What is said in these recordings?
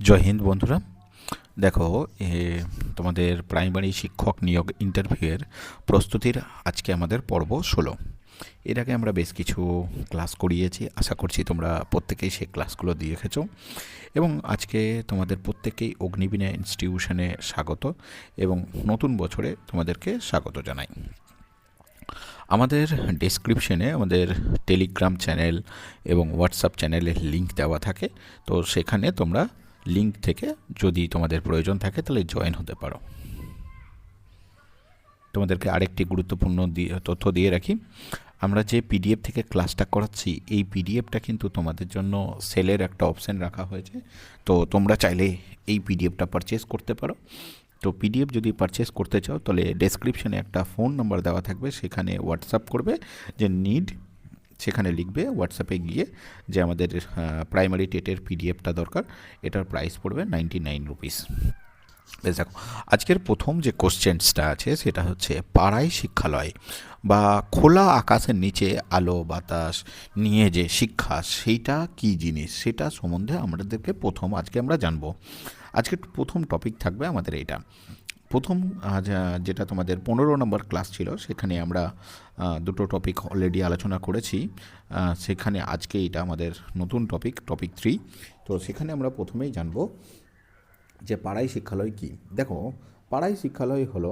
জয় হিন্দ বন্ধুরা। দেখো, এ, তোমাদের প্রাইমারি শিক্ষক নিয়োগ ইন্টারভিউয়ের প্রস্তুতির আজকে আমাদের পর্ব 16। এর আগে আমরা বেশ কিছু ক্লাস করিয়েছি, আশা করছি তোমরা প্রত্যেকেই সেই ক্লাসগুলো দিয়ে রেখেছো। এবং আজকে তোমাদের প্রত্যেকেই অগ্নিবীণা ইনস্টিটিউশনে স্বাগত এবং নতুন বছরে তোমাদেরকে স্বাগত জানাই। আমাদের ডেসক্রিপশনে আমাদের টেলিগ্রাম চ্যানেল এবং হোয়াটসঅ্যাপ চ্যানেলের লিঙ্ক দেওয়া থাকে, তো সেখানে তোমরা লিঙ্ক থেকে যদি তোমাদের প্রয়োজন থাকে তাহলে জয়েন হতে পারো। তোমাদেরকে আরেকটি গুরুত্বপূর্ণ তথ্য দিয়ে রাখি, আমরা যে পিডিএফ থেকে ক্লাসটা করাচ্ছি এই পিডিএফটা কিন্তু তোমাদের জন্য সেলের একটা অপশান রাখা হয়েছে, তো তোমরা চাইলে এই পিডিএফটা পারচেস করতে পারো। তো পিডিএফ যদি পারচেস করতে চাও তাহলে ডেসক্রিপশনে একটা ফোন নাম্বার দেওয়া থাকবে, সেখানে হোয়াটসঅ্যাপ করবে যে নিড, সেখানে লিখবে হোয়াটসঅ্যাপে গিয়ে যে আমাদের প্রাইমারি টেটের পিডিএফটা দরকার, এটার প্রাইস পড়বে 99 রুপিস। বেশ, দেখো আজকের প্রথম যে কোশ্চেন্সটা আছে সেটা হচ্ছে পাড়ায় শিক্ষালয় বা খোলা আকাশের নিচে আলো বাতাস নিয়ে যে শিক্ষা, সেইটা কী জিনিস সেটা সম্বন্ধে আমাদেরকে আজকে আমরা জানবো। আজকের প্রথম টপিক থাকবে আমাদের এইটা। প্রথম যেটা তোমাদের 15 নম্বর ক্লাস ছিল সেখানে আমরা দুটো টপিক অলরেডি আলোচনা করেছি, সেখানে আজকে এটা আমাদের নতুন টপিক 3। তো সেখানে আমরা প্রথমেই জানবো যে পাড়াই শিক্ষালয় কী। দেখো, পাড়াই শিক্ষালয় হলো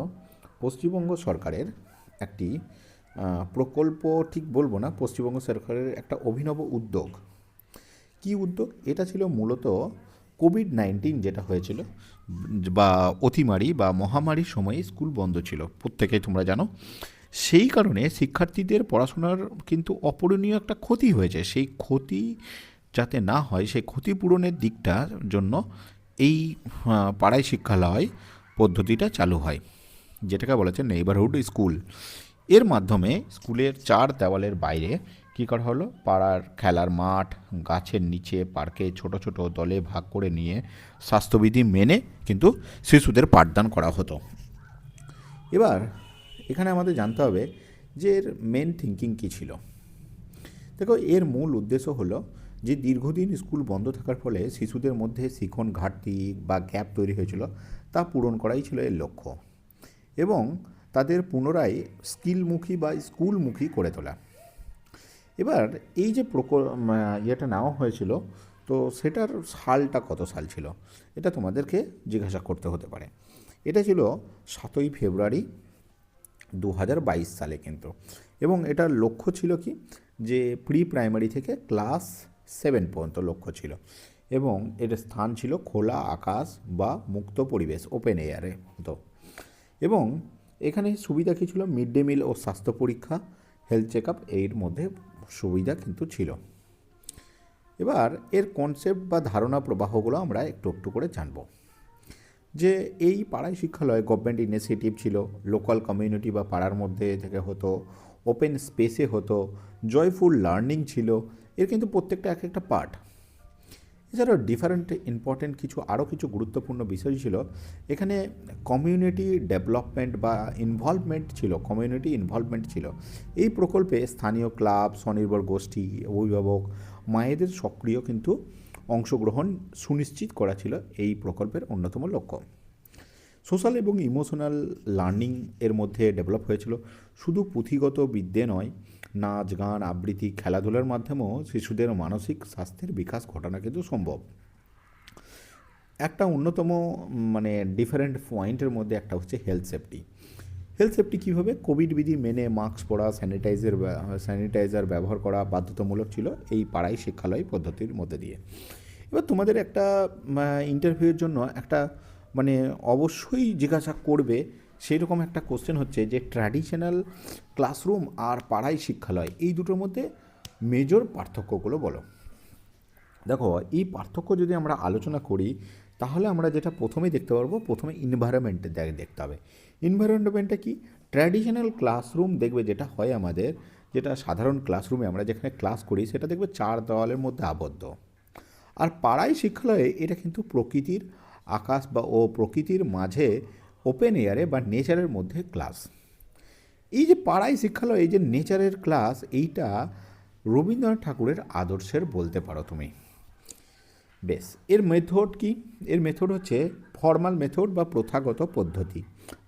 পশ্চিমবঙ্গ সরকারের একটি প্রকল্প, ঠিক বলবো না, পশ্চিমবঙ্গ সরকারের একটা অভিনব উদ্যোগ। কী উদ্যোগ? এটা ছিল মূলত কোভিড-19 যেটা হয়েছিল বা অতিমারি বা মহামারীর সময়ে স্কুল বন্ধ ছিল, প্রত্যেকেই তোমরা জানো। সেই কারণে শিক্ষার্থীদের পড়াশোনার কিন্তু অপূরণীয় একটা ক্ষতি হয়েছে। সেই ক্ষতি যাতে না হয় সেই ক্ষতিপূরণের দিকটার জন্য এই পাড়ায় শিক্ষালয় পদ্ধতিটা চালু হয়, যেটাকে বলেছে নেইবারহুড স্কুল। এর মাধ্যমে স্কুলের 4 দেওয়ালের বাইরে কী করা হলো, পাড়ার খেলার মাঠ, গাছের নিচে, পার্কে ছোট ছোট দলে ভাগ করে নিয়ে স্বাস্থ্যবিধি মেনে কিন্তু শিশুদের পাঠদান করা হতো। এবার এখানে আমাদের জানতে হবে যে এর মেন থিঙ্কিং কী ছিল। দেখো, এর মূল উদ্দেশ্য হলো যে দীর্ঘদিন স্কুল বন্ধ থাকার ফলে শিশুদের মধ্যে শিখন ঘাটতি বা গ্যাপ তৈরি হয়েছিল, তা পূরণ করাই ছিল এর লক্ষ্য, এবং তাদের পুনরায় স্কিলমুখী বা স্কুলমুখী করে তোলা। এবার এই যে ইয়েটা নেওয়া হয়েছিল, তো সেটার সালটা কত সাল ছিল এটা তোমাদেরকে জিজ্ঞাসা করতে হতে পারে। এটা ছিল 7ই ফেব্রুয়ারি 2022 সালে কিন্তু, এবং এটার লক্ষ্য ছিল কি, যে প্রি প্রাইমারি থেকে ক্লাস 7 পর্যন্ত লক্ষ্য ছিল, এবং এর স্থান ছিল খোলা আকাশ বা মুক্ত পরিবেশ, ওপেন এয়ারে হতো। এবং এখানে সুবিধা কী ছিল, মিড ডে মিল ও স্বাস্থ্য পরীক্ষা, হেলথ চেক আপ, এর মধ্যে সুবিধা কিন্তু ছিল। এবার এর কনসেপ্ট বা ধারণা প্রবাহগুলো আমরা একটু একটু করে জানব। যে এই পাড়ায় শিক্ষালয় গভর্নমেন্ট ইনিশিয়েটিভ ছিল, লোকাল কমিউনিটি বা পাড়ার মধ্যে থেকে হতো, ওপেন স্পেসে হতো, জয়ফুল লার্নিং ছিল, এর কিন্তু প্রত্যেকটা এক একটা পার্ট। এছাড়াও ডিফারেন্ট ইম্পর্টেন্ট আরও কিছু গুরুত্বপূর্ণ বিষয় ছিল। এখানে কমিউনিটি ডেভেলপমেন্ট বা ইনভলভমেন্ট ছিল, কমিউনিটি ইনভলভমেন্ট ছিল। এই প্রকল্পে স্থানীয় ক্লাব, স্বনির্ভর গোষ্ঠী, অভিভাবক, মায়েদের সক্রিয় কিন্তু অংশগ্রহণ সুনিশ্চিত করা ছিল এই প্রকল্পের অন্যতম লক্ষ্য। সোশ্যাল এবং ইমোশনাল লার্নিং এর মধ্যে ডেভেলপ হয়েছিল। শুধু পুঁথিগত বিদ্যে নয়, নাচ গান আবৃত্তি খেলাধুলার মাধ্যমেও শিশুদের মানসিক স্বাস্থ্যের বিকাশ ঘটানো কিন্তু সম্ভব। একটা অন্যতম ডিফারেন্ট পয়েন্টের মধ্যে একটা হচ্ছে হেলথ সেফটি। হেলথ সেফটি কীভাবে, কোভিড বিধি মেনে মাস্ক পরা, স্যানিটাইজার ব্যবহার করা বাধ্যতামূলক ছিল এই পাড়ায় শিক্ষালয় পদ্ধতির মধ্যে দিয়ে। এবার তোমাদের একটা ইন্টারভিউয়ের জন্য একটা অবশ্যই জিজ্ঞাসা করবে সেই রকম একটা কোশ্চেন হচ্ছে যে ট্র্যাডিশনাল ক্লাসরুম আর পাড়াই শিক্ষালয়, এই দুটোর মধ্যে মেজর পার্থক্যগুলো বলো। দেখো, এই পার্থক্য যদি আমরা আলোচনা করি তাহলে আমরা যেটা প্রথমেই দেখতে পারবো, প্রথমে ইনভায়রনমেন্টে দেখতে হবে। ইনভায়রনমেন্টটা কি, ট্র্যাডিশনাল ক্লাসরুম দেখবে যেটা হয় আমাদের, যেটা সাধারণ ক্লাসরুমে আমরা যেখানে ক্লাস করি সেটা দেখবে 4 দেওয়ালের মধ্যে আবদ্ধ। আর পাড়াই শিক্ষালয়ে এটা কিন্তু প্রকৃতির আকাশ প্রকৃতির মাঝে ওপেন এয়ারে বা নেচারের মধ্যে ক্লাস। এই যে পাড়াই শিক্ষালয়, এই যে নেচারের ক্লাস, এইটা রবীন্দ্রনাথ ঠাকুরের আদর্শের বলতে পারো তুমি। বেশ, এর মেথড কি? এর মেথড হচ্ছে ফর্মাল মেথড বা প্রথাগত পদ্ধতি,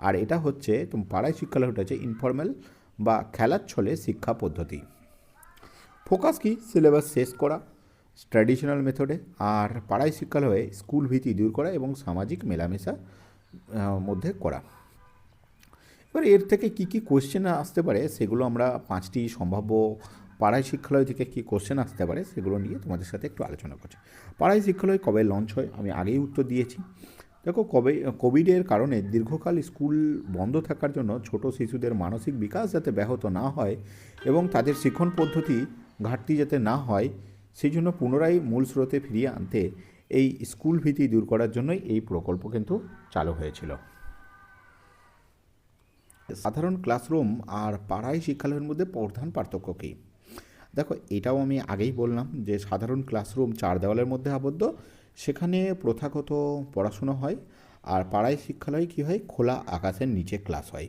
আর এটা হচ্ছে পাড়ায় শিক্ষালয়টা হচ্ছে ইনফর্মাল বা খেলার ছলে শিক্ষা পদ্ধতি। ফোকাস কি? সিলেবাস শেষ করা ট্র্যাডিশনাল মেথডে, আর পাড়ায় শিক্ষালয়ে স্কুল ভীতি দূর করা এবং সামাজিক মেলামেশা মধ্যে করা। এবার এর থেকে কি কি কোশ্চেন আসতে পারে সেগুলো আমরা 5টি সম্ভাব্য পাড়ায় শিক্ষালয় থেকে কী কোশ্চেন আসতে পারে সেগুলো নিয়ে তোমাদের সাথে একটু আলোচনা করছি। পাড়ায় শিক্ষালয় কবে লঞ্চ হয়? আমি আগেই উত্তর দিয়েছি। দেখো, কোভিডের কারণে দীর্ঘকাল স্কুল বন্ধ থাকার জন্য ছোট শিশুদের মানসিক বিকাশ যাতে ব্যাহত না হয় এবং তাদের শিক্ষণ পদ্ধতি ঘাটতি যাতে না হয়, সেই জন্য পুনরায় মূল স্রোতে ফিরিয়ে আনতে এই স্কুল ভীতি দূর করার জন্যই এই প্রকল্প কিন্তু চালু হয়েছিল। সাধারণ ক্লাসরুম আর পাড়ায় শিক্ষালয়ের মধ্যে প্রধান পার্থক্য কী? দেখো, এটাও আমি আগেই বললাম যে সাধারণ ক্লাসরুম 4 দেওয়ালের মধ্যে আবদ্ধ, সেখানে প্রথাগত পড়াশুনো হয়। আর পাড়ায় শিক্ষালয় কী হয়? খোলা আকাশের নিচে ক্লাস হয়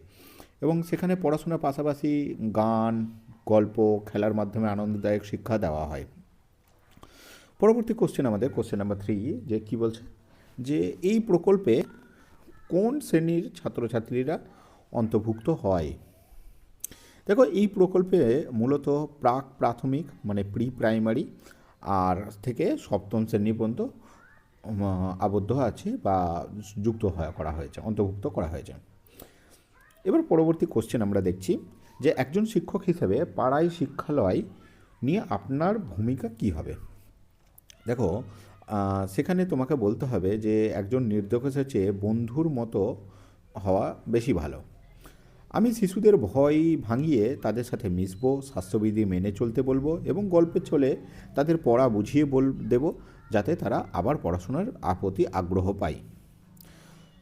এবং সেখানে পড়াশোনার পাশাপাশি গান, গল্প, খেলার মাধ্যমে আনন্দদায়ক শিক্ষা দেওয়া হয়। পরবর্তী কোশ্চেন আমাদের কোশ্চেন নাম্বার 3, যে কি বলছে যে এই প্রকল্পে কোন শ্রেণীর ছাত্রছাত্রীরা অন্তর্ভুক্ত হয়? দেখো, এই প্রকল্পে মূলত প্রাক প্রাথমিক মানে প্রি প্রাইমারি আর থেকে 7ম শ্রেণী পর্যন্ত আবদ্ধ আছে বা করা হয়েছে, অন্তর্ভুক্ত করা হয়েছে। এবার পরবর্তী কোশ্চেন আমরা দেখছি যে একজন শিক্ষক হিসেবে পাড়ায় শিক্ষালয় নিয়ে আপনার ভূমিকা কী হবে? দেখো, সেখানে তোমাকে বলতে হবে যে একজন নির্দেশের চেয়ে বন্ধুর মতো হওয়া বেশি ভালো। আমি শিশুদের ভয় ভাঙিয়ে তাদের সাথে মিশবো, স্বাস্থ্যবিধি মেনে চলতে বলবো এবং গল্পের ছলে তাদের পড়া বুঝিয়ে দেব যাতে তারা আবার পড়াশোনার প্রতি আগ্রহ পায়।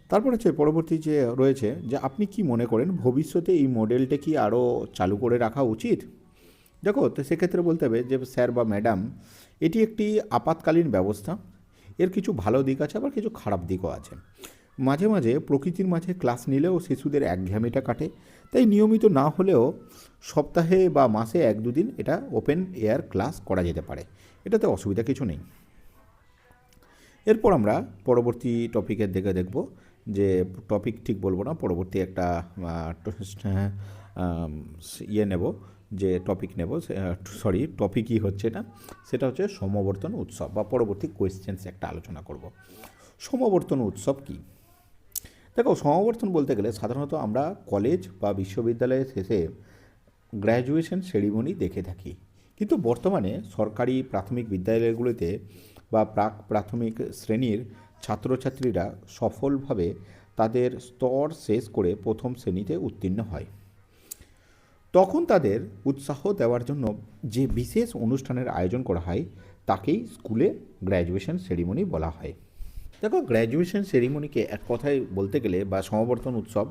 তারপর হচ্ছে পরবর্তী যে রয়েছে যে আপনি কি মনে করেন ভবিষ্যতে এই মডেলটা কি আরও চালু করে রাখা উচিত? দেখো, তো সেক্ষেত্রে বলতে হবে যে স্যার বা ম্যাডাম, এটি একটি আপাতকালীন ব্যবস্থা। এর কিছু ভালো দিক আছে, আবার কিছু খারাপ দিকও আছে। মাঝে মাঝে প্রকৃতির মাঝে ক্লাস নিলেও শিশুদের একঘেয়েমিটা কাটে, তাই নিয়মিত না হলেও সপ্তাহে বা মাসে 1-2 দিন এটা ওপেন এয়ার ক্লাস করা যেতে পারে, এটাতে অসুবিধা কিছু নেই। এরপর আমরা পরবর্তী টপিকের দিকে দেখব, যে টপিক ঠিক বলবো না, পরবর্তী একটা নেব, যে টপিক নেব, টপিকই হচ্ছে না, সেটা হচ্ছে সমাবর্তন উৎসব বা পরবর্তী কোয়েশ্চেন্স একটা আলোচনা করব। সমাবর্তন উৎসব কী? দেখো, সমাবর্তন বলতে গেলে সাধারণত আমরা কলেজ বা বিশ্ববিদ্যালয়ের শেষে গ্র্যাজুয়েশন সেরিমনি দেখে থাকি, কিন্তু বর্তমানে সরকারি প্রাথমিক বিদ্যালয়গুলিতে বা প্রাক প্রাথমিক শ্রেণীর ছাত্রছাত্রীরা সফলভাবে তাদের স্তর শেষ করে প্রথম শ্রেণীতে উত্তীর্ণ হয়। তখন তাদের উৎসাহ দেওয়ার জন্য যে বিশেষ অনুষ্ঠানের আয়োজন করা হয় তাকেই স্কুলে গ্র্যাজুয়েশন সেরিমনি বলা হয়। দেখো, গ্র্যাজুয়েশন সেরিমনিকে এক কথায় বলতে গেলে বা সমাবর্তন উৎসব,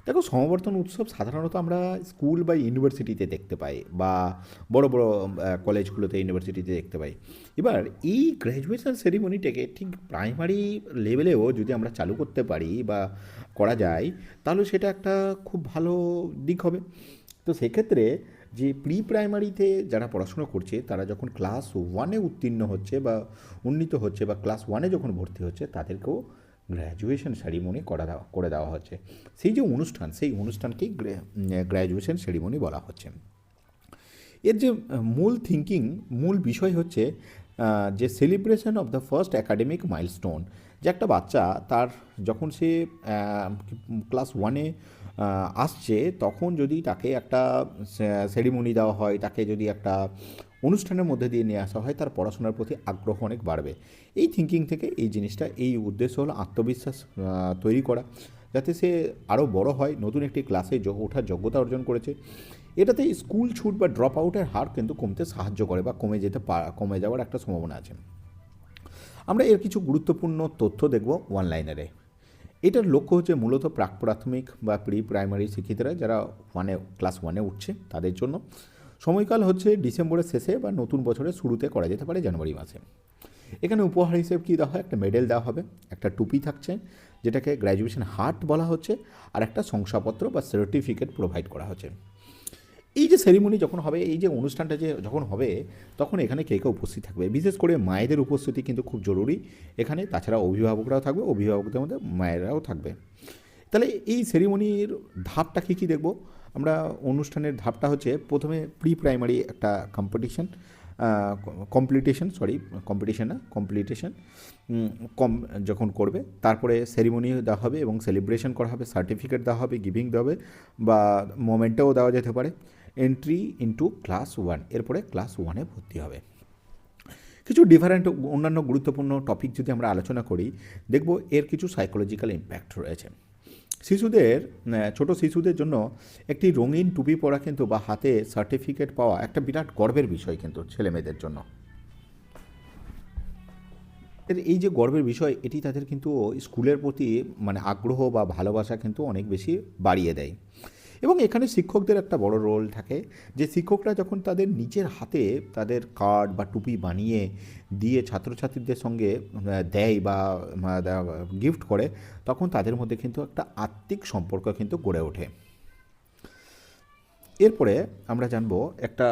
দেখো সমাবর্তন উৎসব সাধারণত আমরা স্কুল বা ইউনিভার্সিটিতে দেখতে পাই বা বড় বড় কলেজগুলোতে ইউনিভার্সিটিতে দেখতে পাই। এবার এই গ্র্যাজুয়েশন সেরিমনিটাকে ঠিক প্রাইমারি লেভেলেও যদি আমরা চালু করতে পারি বা করা যায়, তাহলে সেটা একটা খুব ভালো দিক হবে। তো সেক্ষেত্রে যে প্রি প্রাইমারিতে যারা পড়াশোনা করছে তারা যখন ক্লাস 1-এ উত্তীর্ণ হচ্ছে বা উন্নীত হচ্ছে বা ক্লাস 1-এ যখন ভর্তি হচ্ছে, তাদেরকেও গ্র্যাজুয়েশন সেরিমনি করে দেওয়া হচ্ছে। সেই যে অনুষ্ঠান, সেই অনুষ্ঠানকেই গ্র্যাজুয়েশন সেরিমনি বলা হচ্ছে। এর যে মূল বিষয় হচ্ছে যে celebration of the first academic milestone, যে একটা বাচ্চা তার যখন সে ক্লাস 1-এ আসছে, তখন যদি তাকে একটা সেরিমনি দেওয়া হয়, তাকে যদি একটা অনুষ্ঠানের মধ্যে দিয়ে নিয়ে আসা হয়, তার পড়াশোনার প্রতি আগ্রহ অনেক বাড়বে। এই থিঙ্কিং থেকে এই জিনিসটা, এই উদ্দেশ্য হলো আত্মবিশ্বাস তৈরি করা, যাতে সে আরও বড় হয়, নতুন একটি ক্লাসে ওঠার যোগ্যতা অর্জন করেছে। এটাতে স্কুল ছুট বা ড্রপ আউটের হার কিন্তু কমতে সাহায্য করে বা কমে যাওয়ার একটা সম্ভাবনা আছে। আমরা এর কিছু গুরুত্বপূর্ণ তথ্য দেখব ওয়ানলাইনারে। এটার লক্ষ্য হচ্ছে মূলত প্রাক প্রাথমিক বা প্রি প্রাইমারি শিক্ষিতরা যারা ক্লাস 1-এ উঠছে তাদের জন্য। সময়কাল হচ্ছে ডিসেম্বরের শেষে বা নতুন বছরের শুরুতে করা যেতে পারে জানুয়ারি মাসে। এখানে উপহার হিসেবে কী দেওয়া হয়? একটা মেডেল দেওয়া হবে, একটা টুপি থাকছে যেটাকে গ্র্যাজুয়েশন হার্ট বলা হচ্ছে, আর একটা শংসাপত্র বা সার্টিফিকেট প্রোভাইড করা হচ্ছে। এই যে সেরিমনি যখন হবে, এই যে অনুষ্ঠানটা যে যখন হবে, তখন এখানে কে কে উপস্থিত থাকবে? বিশেষ করে মায়েদের উপস্থিতি কিন্তু খুব জরুরি এখানে। তাছাড়া অভিভাবকরাও থাকবে, অভিভাবকদের মধ্যে মায়েরাও থাকবে। তাহলে এই সেরিমনির ধাপটা কী কী দেখব আমরা? অনুষ্ঠানের ধাপটা হচ্ছে প্রথমে প্রি প্রাইমারি একটা কম্পিটিশন কম যখন করবে, তারপরে সেরিমনি দেওয়া হবে এবং সেলিব্রেশন করা হবে, সার্টিফিকেট দেওয়া হবে, গিভিং দেওয়া হবে, বা মোমেন্টেও দেওয়া যেতে পারে। এন্ট্রি ইন্টু ক্লাস 1, এরপরে ক্লাস 1-এ ভর্তি হবে। কিছু ডিফারেন্ট অন্যান্য গুরুত্বপূর্ণ টপিক যদি আমরা আলোচনা করি, দেখব এর কিছু সাইকোলজিক্যাল ইম্প্যাক্ট রয়েছে। ছোট শিশুদের জন্য একটি রঙিন টুপি পরা কিন্তু বা হাতে সার্টিফিকেট পাওয়া একটা বিরাট গর্বের বিষয় কিন্তু ছেলেমেয়েদের জন্য। এই যে গর্বের বিষয়, এটি তাদের কিন্তু স্কুলের প্রতি মানে আগ্রহ বা ভালোবাসা কিন্তু অনেক বেশি বাড়িয়ে দেয়। এবং এখানে শিক্ষকদের একটা বড় রোল থাকে, যে শিক্ষকরা যখন তাদের নিজের হাতে তাদের কার্ড বা টুপি বানিয়ে দিয়ে ছাত্রছাত্রীদের সঙ্গে দেয় বা গিফট করে, তখন তাদের মধ্যে কিন্তু একটা আত্মিক সম্পর্ক কিন্তু গড়ে ওঠে। এরপরে আমরা জানবো একটা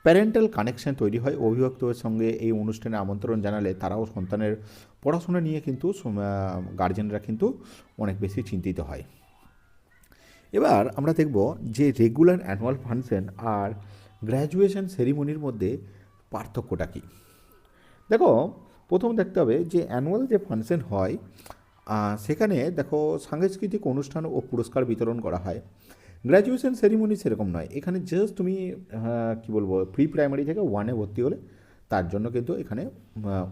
প্যারেন্টাল কানেকশান তৈরি হয়। অভিভাবকদের সঙ্গে এই অনুষ্ঠানে আমন্ত্রণ জানালে তারাও সন্তানের পড়াশোনা নিয়ে কিন্তু গার্জেনরা কিন্তু অনেক বেশি চিন্তিত হয়। এবার আমরা দেখব যে রেগুলার অ্যানুয়াল ফাংশন আর গ্র্যাজুয়েশন সেরিমনির মধ্যে পার্থক্যটা কী। দেখো, প্রথম দেখতে হবে যে অ্যানুয়াল যে ফাংশন হয়, সেখানে দেখো সাংস্কৃতিক অনুষ্ঠান ও পুরস্কার বিতরণ করা হয়। গ্র্যাজুয়েশন সেরিমনি সেরকম নয়, এখানে জাস্ট তুমি কী বলবো, প্রি প্রাইমারি থেকে 1-এ ভর্তি হলে তার জন্য কিন্তু এখানে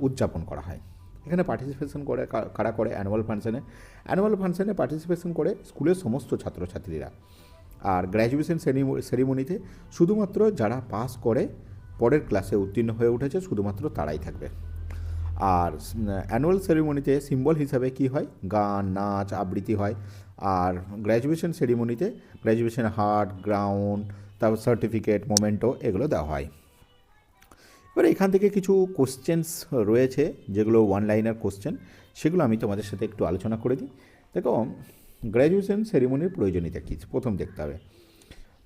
উদযাপন করা হয়। এখানে পার্টিসিপেশন করে কারা করে? অ্যানুয়াল ফাংশনে পার্টিসিপেশন করে স্কুলের সমস্ত ছাত্রছাত্রীরা। আর গ্র্যাজুয়েশন সেরিমনিতে শুধুমাত্র যারা পাস করে পরের ক্লাসে উত্তীর্ণ হয়ে উঠেছে, শুধুমাত্র তারাই থাকবে। আর অ্যানুয়াল সেরিমনিতে সিম্বল হিসাবে কি হয়? গান, নাচ, আবৃত্তি হয়। আর গ্র্যাজুয়েশন সেরিমনিতে গ্র্যাজুয়েশন হার্ট, গ্রাউন্ড, তারপর সার্টিফিকেট, মোমেন্টো, এগুলো দেওয়া হয়। এবার এখান থেকে কিছু কোশ্চেন্স রয়েছে, যেগুলো 1 লাইনার কোশ্চেন, সেগুলো আমি তোমাদের সাথে একটু আলোচনা করে দিই। দেখো, গ্র্যাজুয়েশন সেরিমনির প্রয়োজনীয়তা কী প্রথম দেখতে হবে,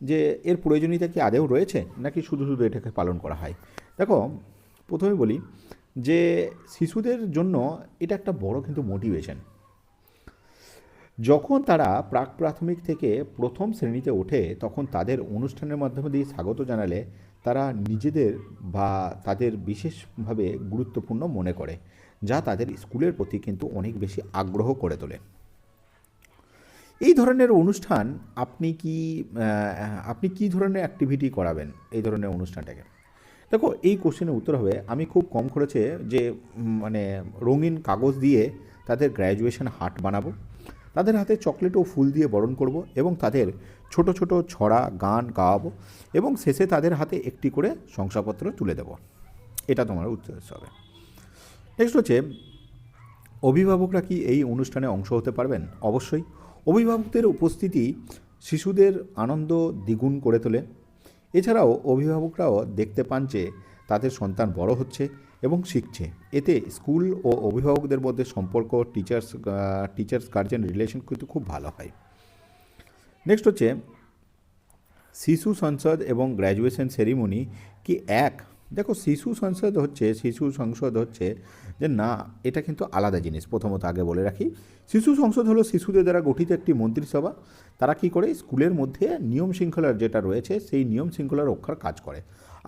যে এর প্রয়োজনীয়তা কি আদেও রয়েছে নাকি শুধু শুধু এটাকে পালন করা হয়। দেখো, প্রথমে বলি যে শিশুদের জন্য এটা একটা বড় কিন্তু মোটিভেশন। যখন তারা প্রাক প্রাথমিক থেকে প্রথম শ্রেণীতে ওঠে, তখন তাদের অনুষ্ঠানের মাধ্যমে দিয়ে স্বাগত জানালে তারা নিজেদের বা তাদের বিশেষভাবে গুরুত্বপূর্ণ মনে করে, যা তাদের স্কুলের প্রতি কিন্তু অনেক বেশি আগ্রহ করে তোলে। এই ধরনের অনুষ্ঠান আপনি কি ধরনের অ্যাক্টিভিটি করাবেন এই ধরনের অনুষ্ঠানটাকে? দেখো, এই কোশ্চেনের উত্তর হবে, আমি খুব কম খরচে যে মানে রঙিন কাগজ দিয়ে তাদের গ্র্যাজুয়েশন হার্ট বানাবো, তাদের হাতে চকলেট ও ফুল দিয়ে বরণ করব, এবং তাদের ছোট ছোট ছড়া গান গাওয়াবো, এবং শেষে তাদের হাতে একটি করে শংসাপত্র তুলে দেব। এটা তোমার উত্তর হবে। নেক্সট হচ্ছে, অভিভাবকরা কি এই অনুষ্ঠানে অংশ হতে পারবেন? অবশ্যই। অভিভাবকদের উপস্থিতি শিশুদের আনন্দ দ্বিগুণ করে তোলে। এছাড়াও অভিভাবকরাও দেখতে পান যে তাদের সন্তান বড় হচ্ছে এবং শিখছে। এতে স্কুল ও অভিভাবকদের মধ্যে সম্পর্ক, টিচার্স গার্জেন রিলেশন কিন্তু খুব ভালো হয়। নেক্সট হচ্ছে, শিশু সংসদ এবং গ্র্যাজুয়েশন সেরিমনি কি এক? দেখো, শিশু সংসদ হচ্ছে যে না, এটা কিন্তু আলাদা জিনিস। প্রথমত আগে বলে রাখি, শিশু সংসদ হলো শিশুদের দ্বারা গঠিত একটি মন্ত্রিসভা। তারা কি করে? স্কুলের মধ্যে নিয়ম শৃঙ্খলার যেটা রয়েছে সেই নিয়ম শৃঙ্খলা রক্ষার কাজ করে।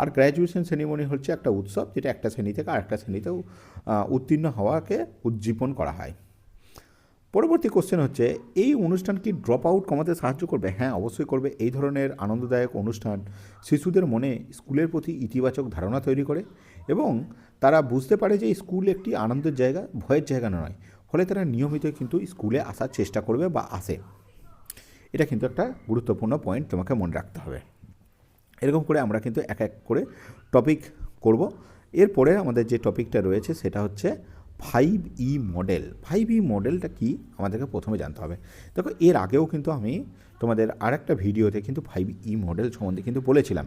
আর গ্র্যাজুয়েশন সেরিমনি হচ্ছে একটা উৎসব, যেটা একটা শ্রেণী থেকে আরেকটা শ্রেণীতেও উত্তীর্ণ হওয়াকে উজ্জীবন করা হয়। পরবর্তী কোশ্চেন হচ্ছে, এই অনুষ্ঠান কি ড্রপ আউট কমাতে সাহায্য করবে? হ্যাঁ, অবশ্যই করবে। এই ধরনের আনন্দদায়ক অনুষ্ঠান শিশুদের মনে স্কুলের প্রতি ইতিবাচক ধারণা তৈরি করে, এবং তারা বুঝতে পারে যে স্কুল একটি আনন্দের জায়গা, ভয়ের জায়গা নয়। ফলে তারা নিয়মিত কিন্তু স্কুলে আসার চেষ্টা করবে বা আসে। এটা কিন্তু একটা গুরুত্বপূর্ণ পয়েন্ট, তোমাকে মনে রাখতে হবে। এরকম করে আমরা কিন্তু এক এক করে টপিক করব। এরপরে আমাদের যে টপিকটা রয়েছে সেটা হচ্ছে 5E মডেল। 5E মডেলটা কি আমাদেরকে প্রথমে জানতে হবে। দেখো, এর আগেও কিন্তু আমি তোমাদের আরেকটা ভিডিওতে কিন্তু 5E মডেল সম্বন্ধে কিন্তু বলেছিলাম।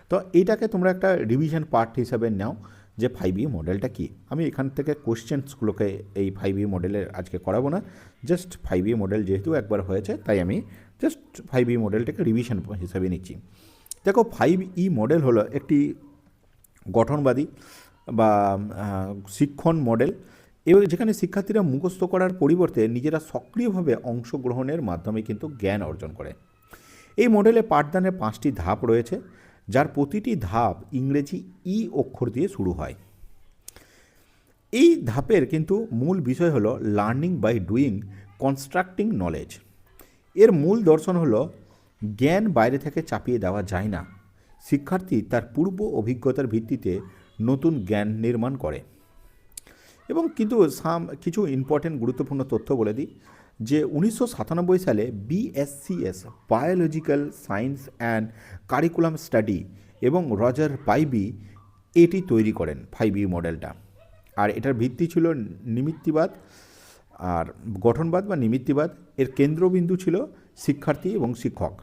তো এইটাকে তোমরা একটা রিভিশন পার্ট হিসাবে নাও যে 5E মডেলটা কি। আমি এখান থেকে কোশ্চেন্সগুলোকে এই 5E মডেলের আজকে করাবো না, জাস্ট 5E মডেল যেহেতু একবার হয়েছে তাই আমি জাস্ট 5E মডেলটাকে রিভিশন হিসাবে নিচ্ছি। দেখো 5E মডেল হলো একটি গঠনবাদী বা শিক্ষণ মডেল, এবং যেখানে শিক্ষার্থীরা মুখস্থ করার পরিবর্তে নিজেরা সক্রিয়ভাবে অংশগ্রহণের মাধ্যমে কিন্তু জ্ঞান অর্জন করে। এই মডেলে পাঠদানের 5টি ধাপ রয়েছে, যার প্রতিটি ধাপ ইংরেজি ই অক্ষর দিয়ে শুরু হয়। এই ধাপের কিন্তু মূল বিষয় হলো learning by doing, constructing knowledge. এর মূল দর্শন হলো জ্ঞান বাইরে থেকে চাপিয়ে দেওয়া যায় না, শিক্ষার্থী তার পূর্ব অভিজ্ঞতার ভিত্তিতে নতুন জ্ঞান নির্মাণ করে। এবং কিন্তু কিছু ইম্পর্টেন্ট গুরুত্বপূর্ণ তথ্য বলে দিই, যে 1997 সালে BSCS biological science and curriculum study এবং রজার পাইবি এটি তৈরি করেন 5E মডেলটা। আর এটার ভিত্তি ছিল নিমিত্তিবাদ আর গঠনবাদ বা নিমিত্তিবাদ। এর কেন্দ্রবিন্দু ছিল শিক্ষার্থী এবং শিক্ষক।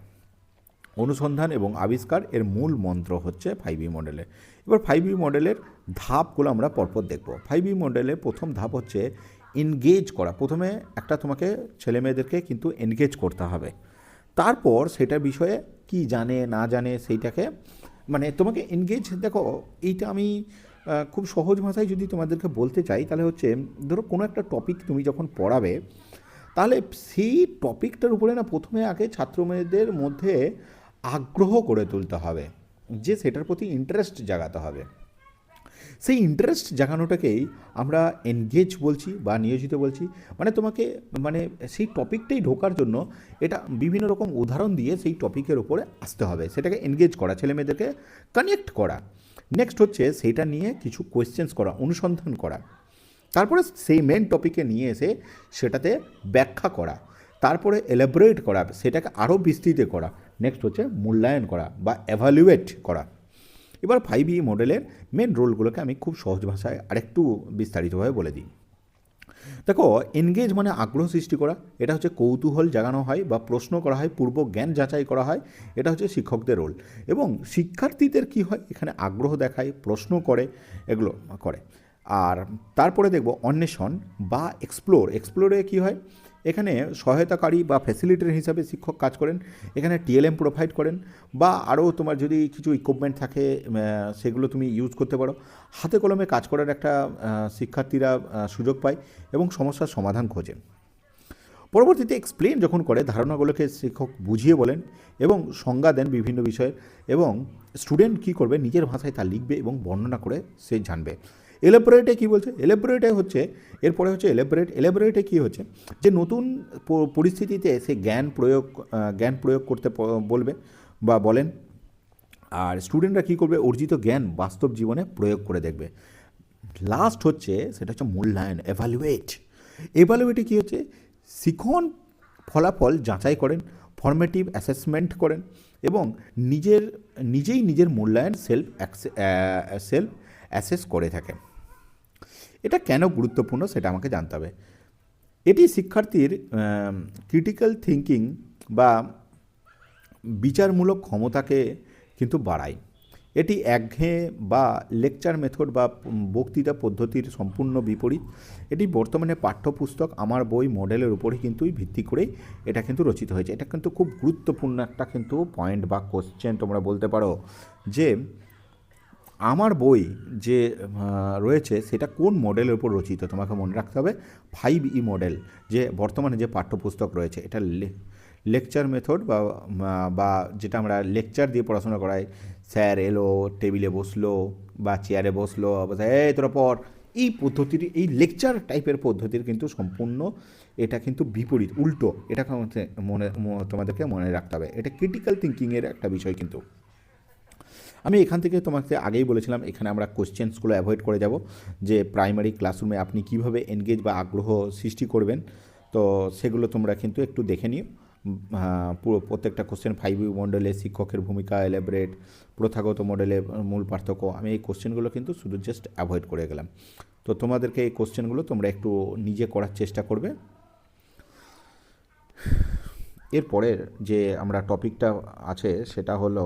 অনুসন্ধান এবং আবিষ্কার এর মূল মন্ত্র হচ্ছে 5E মডেলে। এবার 5E মডেলের ধাপগুলো আমরা পরপর দেখব। 5E মডেলের প্রথম ধাপ হচ্ছে এনগেজ করা। প্রথমে একটা তোমাকে ছেলেমেয়েদেরকে কিন্তু এনগেজ করতে হবে, তারপর সেটার বিষয়ে কি জানে না জানে সেইটাকে মানে তোমাকে এনগেজ। দেখো এইটা আমি খুব সহজ ভাষায় যদি তোমাদেরকে বলতে চাই, তাহলে হচ্ছে ধরো কোনো একটা টপিক তুমি যখন পড়াবে, তাহলে সেই টপিকটার উপরে না প্রথমে আগে ছাত্রমেয়েদের মধ্যে আগ্রহ করে তুলতে হবে, যে সেটার প্রতি ইন্টারেস্ট জাগাতে হবে। সেই ইন্টারেস্ট জাগানোটাকেই আমরা এনগেজ বলছি বা নিয়োজিত বলছি। মানে তোমাকে মানে সেই টপিকটাই ঢোকার জন্য এটা বিভিন্ন রকম উদাহরণ দিয়ে সেই টপিকের উপরে আসতে হবে, সেটাকে এনগেজ করা, ছেলেমেয়েদেরকে কানেক্ট করা। নেক্সট হচ্ছে সেইটা নিয়ে কিছু কোয়েশ্চেন্স করা, অনুসন্ধান করা। তারপরে সেই মেন টপিকে নিয়ে এসে সেটাতে ব্যাখ্যা করা, তারপরে এলাবোরেট করা, সেটাকে আরও বিস্তৃত করা। নেক্সট হচ্ছে মূল্যায়ন করা বা এভালুয়েট করা। এবার 5E মডেলের মেন রোলগুলোকে আমি খুব সহজ ভাষায় আরেকটু বিস্তারিতভাবে বলে দিই। দেখো, এনগেজ মানে আগ্রহ সৃষ্টি করা, এটা হচ্ছে কৌতূহল জাগানো হয় বা প্রশ্ন করা হয়, পূর্ব জ্ঞান যাচাই করা হয়, এটা হচ্ছে শিক্ষকদের রোল। এবং শিক্ষার্থীদের কি হয়, এখানে আগ্রহ দেখায়, প্রশ্ন করে, এগুলো করে। আর তারপরে দেখব অন্বেষণ বা এক্সপ্লোরে কি হয়, এখানে সহায়তাকারী বা ফ্যাসিলিটেটর হিসাবে শিক্ষক কাজ করেন, এখানে TLM প্রোভাইড করেন, বা আরও তোমার যদি কিছু ইকুইপমেন্ট থাকে সেগুলো তুমি ইউজ করতে পারো। হাতে কলমে কাজ করার একটা শিক্ষার্থীরা সুযোগ পায় এবং সমস্যার সমাধান খোঁজে। পরবর্তীতে এক্সপ্লেন যখন করে, ধারণাগুলোকে শিক্ষক বুঝিয়ে বলেন এবং সংজ্ঞা দেন বিভিন্ন বিষয়ের, এবং স্টুডেন্ট কী করবে, নিজের ভাষায় তা লিখবে এবং বর্ণনা করে সে জানবে। এলাবোরেটে কী বলছে, এলাবোরেটে হচ্ছে এরপরে হচ্ছে এলাবোরেটে কী হচ্ছে, যে নতুন পরিস্থিতিতে সে জ্ঞান প্রয়োগ করতে বলবে বা বলেন। আর স্টুডেন্টরা কী করবে, অর্জিত জ্ঞান বাস্তব জীবনে প্রয়োগ করে দেখবে। লাস্ট হচ্ছে সেটা হচ্ছে মূল্যায়ন, এভালুয়েটে কী হচ্ছে, শিখন ফলাফল যাচাই করেন, ফর্মেটিভ অ্যাসেসমেন্ট করেন এবং নিজের মূল্যায়ন সেলফ অ্যাসেস করে থাকেন। এটা কেন গুরুত্বপূর্ণ সেটা আমাকে জানতে হবে। এটি শিক্ষার্থীর ক্রিটিক্যাল থিঙ্কিং বা বিচারমূলক ক্ষমতাকে কিন্তু বাড়ায়। এটি একঘেয়ে বা লেকচার মেথড বা বক্তৃতা পদ্ধতির সম্পূর্ণ বিপরীত। এটি বর্তমানে পাঠ্যপুস্তক আমার বই মডেলের উপরে কিন্তু ভিত্তি করেই এটা কিন্তু রচিত হয়েছে। এটা কিন্তু খুব গুরুত্বপূর্ণ একটা কিন্তু পয়েন্ট বা কোশ্চেন তোমরা বলতে পারো, যে আমার বই যে রয়েছে সেটা কোন মডেলের উপর রচিত। তোমাকে মনে রাখতে হবে 5E মডেল, যে বর্তমানে যে পাঠ্যপুস্তক রয়েছে এটা লেকচার মেথড বা যেটা আমরা লেকচার দিয়ে পড়াশোনা করাই, স্যার এলো, টেবিলে বসলো বা চেয়ারে বসলো, এই তোরা পর, এই পদ্ধতির, এই লেকচার টাইপের পদ্ধতির কিন্তু সম্পূর্ণ এটা কিন্তু বিপরীত, উল্টো। এটা তোমাদেরকে মনে রাখতে হবে। এটা ক্রিটিক্যাল থিঙ্কিংয়ের একটা বিষয়। কিন্তু আমি এখান থেকে তোমাকে আগেই বলেছিলাম, এখানে আমরা কোশ্চেন্সগুলো অ্যাভয়েড করে যাব, যে প্রাইমারি ক্লাসরুমে আপনি কিভাবে এনগেজ বা আগ্রহ সৃষ্টি করবেন। তো সেগুলো তোমরা কিন্তু একটু দেখে নিও। পুরো প্রত্যেকটা কোশ্চেন 5E মডেলে শিক্ষকের ভূমিকা, এলাবোরেট, প্রথাগত মডেলে মূল পার্থক্য, আমি এই কোশ্চেনগুলো কিন্তু শুধু জাস্ট অ্যাভয়েড করে গেলাম। তো তোমাদেরকে এই কোশ্চেনগুলো তোমরা একটু নিজে করার চেষ্টা করবে। এরপরের যে আমরা টপিকটা আছে সেটা হলো